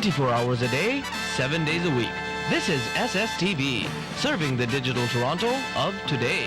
24 hours a day, 7 days a week. This is SSTV, serving the digital Toronto of today.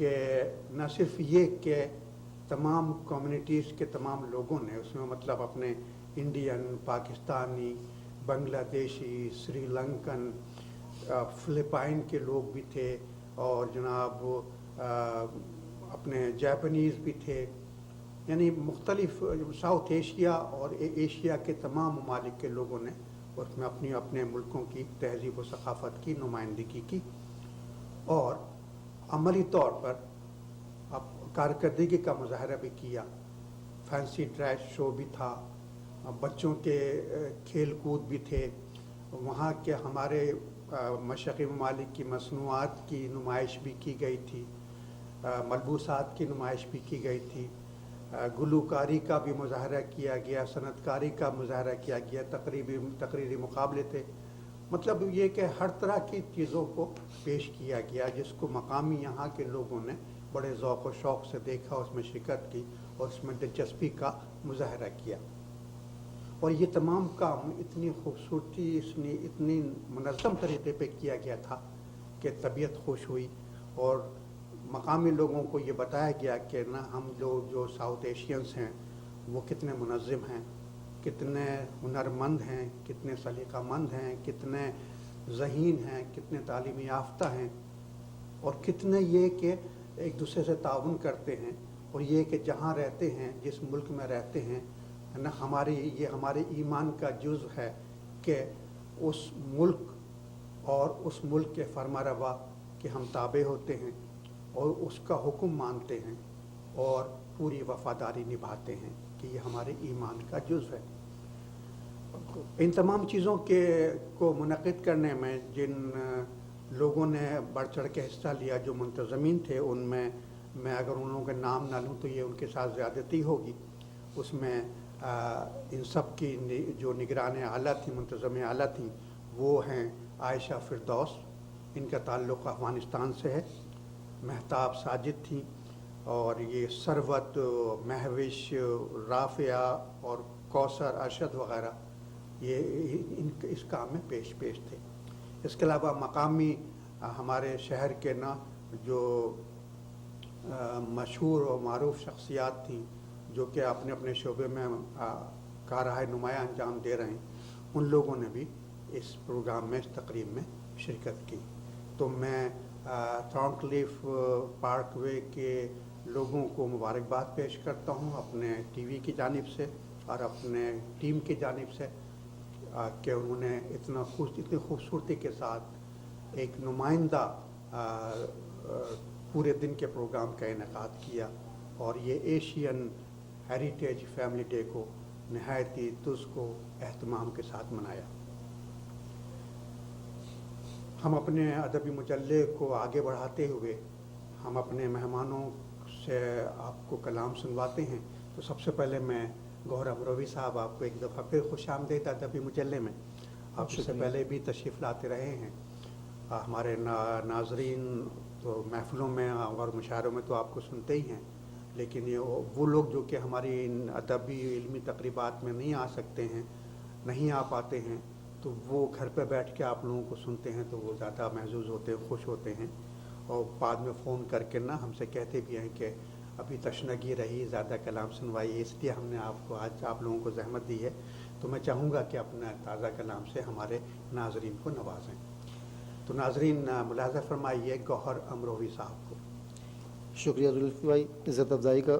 کہ نہ صرف یہ کہ تمام کمیونٹیز کے تمام لوگوں نے اس میں مطلب اپنے انڈین، پاکستانی، بنگلہ دیشی، سری لنکن، فلپائن کے لوگ بھی تھے اور جناب اپنے جاپنیز بھی تھے، یعنی مختلف ساؤتھ ایشیا اور ایشیا کے تمام ممالک کے لوگوں نے اس میں اپنی اپنے ملکوں کی تہذیب و ثقافت کی نمائندگی کی اور عملی طور پر اب کارکردگی کا مظاہرہ بھی کیا. فینسی ڈریس شو بھی تھا، بچوں کے کھیل کود بھی تھے، وہاں کے ہمارے مشرقی ممالک کی مصنوعات کی نمائش بھی کی گئی تھی، ملبوسات کی نمائش بھی کی گئی تھی، گلوکاری کا بھی مظاہرہ کیا گیا، صنعت کاری کا مظاہرہ کیا گیا، تقریری مقابلے تھے. مطلب یہ کہ ہر طرح کی چیزوں کو پیش کیا گیا جس کو مقامی یہاں کے لوگوں نے بڑے ذوق و شوق سے دیکھا، اس میں شرکت کی اور اس میں دلچسپی کا مظاہرہ کیا. اور یہ تمام کام اتنی خوبصورتی اتنی منظم طریقے پہ کیا گیا تھا کہ طبیعت خوش ہوئی اور مقامی لوگوں کو یہ بتایا گیا کہ نہ ہم لوگ جو ساؤتھ ایشینس ہیں وہ کتنے منظم ہیں، کتنے ہنرمند ہیں، کتنے سلیقہ مند ہیں، کتنے ذہین ہیں، کتنے تعلیمی یافتہ ہیں اور کتنے یہ کہ ایک دوسرے سے تعاون کرتے ہیں اور یہ کہ جہاں رہتے ہیں، جس ملک میں رہتے ہیں نا، یہ ہمارے ایمان کا جزو ہے کہ اس ملک اور اس ملک کے فرما روا کے ہم تابع ہوتے ہیں اور اس کا حکم مانتے ہیں اور پوری وفاداری نبھاتے ہیں کہ یہ ہمارے ایمان کا جزو ہے. ان تمام چیزوں کو منعقد کرنے میں جن لوگوں نے بڑھ چڑھ کے حصہ لیا، جو منتظمین تھے، ان میں اگر ان لوگوں کے نام نہ لوں تو یہ ان کے ساتھ زیادتی ہوگی. اس میں ان سب کی جو نگران اعلیٰ تھیں، منتظم اعلیٰ تھیں، وہ ہیں عائشہ فردوس، ان کا تعلق افغانستان سے ہے، مہتاب ساجد تھیں اور یہ ثروت، مہوش، رافعہ اور کوثر ارشد وغیرہ یہ اس کام میں پیش تھے. اس کے علاوہ مقامی ہمارے شہر کے نا جو مشہور و معروف شخصیات تھیں جو کہ اپنے اپنے شعبے میں کارہائے نمایاں انجام دے رہے ہیں، ان لوگوں نے بھی اس پروگرام میں، اس تقریب میں شرکت کی. تو میں تھورنکلیف پارک وے کے لوگوں کو مبارکباد پیش کرتا ہوں اپنے ٹی وی کی جانب سے اور اپنے ٹیم کی جانب سے کہ انہوں نے اتنی خوبصورتی کے ساتھ ایک نمائندہ پورے دن کے پروگرام کا انعقاد کیا اور یہ ایشین ہیریٹیج فیملی ڈے کو نہایت ہی تزک و اہتمام کے ساتھ منایا. ہم اپنے ادبی مجلے کو آگے بڑھاتے ہوئے ہم اپنے مہمانوں سے آپ کو کلام سنواتے ہیں. تو سب سے پہلے میں گوہر امروی صاحب آپ کو ایک دفعہ پھر خوش آمدید ادبی مجلے میں. آپ اس سے پہلے بھی تشریف لاتے رہے ہیں. ہمارے ناظرین تو محفلوں میں اور مشاعروں میں تو آپ کو سنتے ہی ہیں، لیکن وہ لوگ جو کہ ہماری ادبی علمی تقریبات میں نہیں آ سکتے ہیں، نہیں آ پاتے ہیں، تو وہ گھر پہ بیٹھ کے آپ لوگوں کو سنتے ہیں تو وہ زیادہ محظوظ ہوتے ہیں، خوش ہوتے ہیں اور بعد میں فون کر کے نا ہم سے کہتے بھی ہیں کہ ابھی تشنگی رہی، زیادہ کلام سنوائیے، اس لیے ہم نے آپ کو آج آپ لوگوں کو زحمت دی ہے. تو میں چاہوں گا کہ اپنا تازہ کلام سے ہمارے ناظرین کو نوازیں. تو ناظرین ملاحظہ فرمائیے گوہر امروی صاحب کو. شکریہ زلفی بھائی عزت افزائی کا.